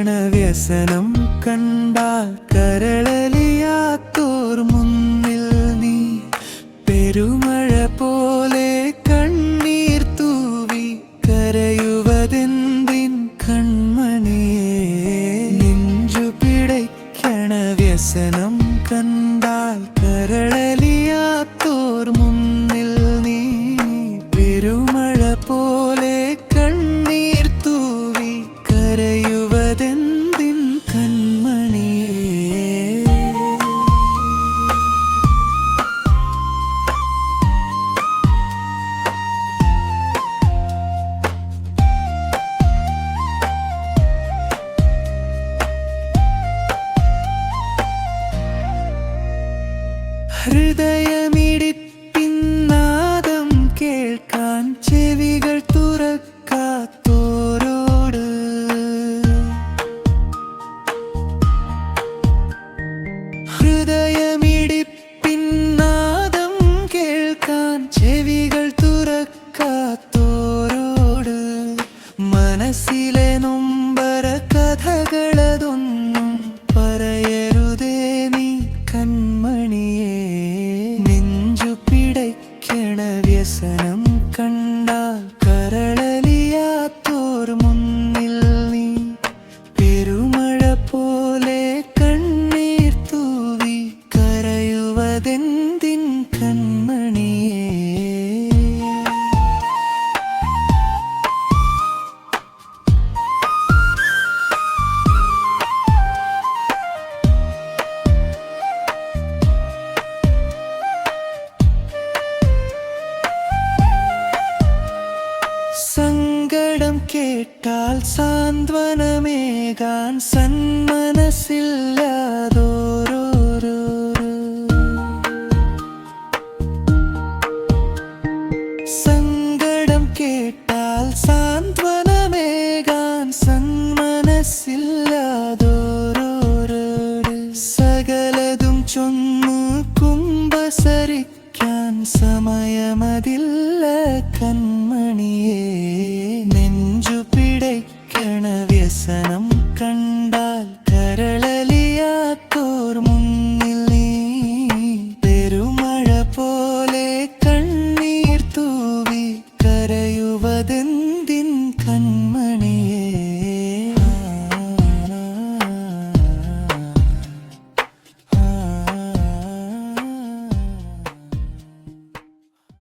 പിടയ്ക്കണ വ്യസനം കണ്ടാൽ കരളലിയാത്തോർ മുന്നിൽ നീ പെരുമഴ പോലെ കണ്ണീർ തൂവി കരയുവതെന്തിൻ കൺമണിയേ. നെഞ്ചു പിടയ്ക്കണ വ്യസനം കണ്ടാൽ കരളലിയാത്തോർ മുന്നിൽ നീ പെരുമഴ പോലെ കണ്ണീർ തൂവി കരയുവതെന്തിൻ കൺമണിയേ. ഹൃദയമിടിപ്പിന്നാദം കേൾക്കാൻ ചെവികൾ തുറക്കാത്തോരോട് ഹൃദയമിടിപ്പിന്നാദം കേൾക്കാൻ ചെവികൾ തുറക്കാത്തോരോട് മനസ്സിലെ നൊമ്പര കഥകളതൊന്നും പറയരുതേ നീ കൺമണിയേ. നെഞ്ചു പിടയ്ക്കണ വ്യസനം കണ്ടാൽ കരളലിയാത്തോർ മുന്നിൽ നീ പെരുമഴ പോലെ കണ്ണീർ തൂവി കരയുവതെന്തിൻ കൺമണിയേ. സങ്കടം കേട്ടാൽ സാന്ത്വനമേകാൻ സന്മനസ്സില്ലാതോരോരോ സങ്കടം കേട്ടാൽ സാന്ത്വനമേകാൻ സന്മനസ്സില്ലാതോരോരോ സകലതും ചൊന്നു കുമ്പസരിക്കാൻ സമയമതില്ല കൺമണിയേ. നെഞ്ചു പിടയ്ക്കണ വ്യസനം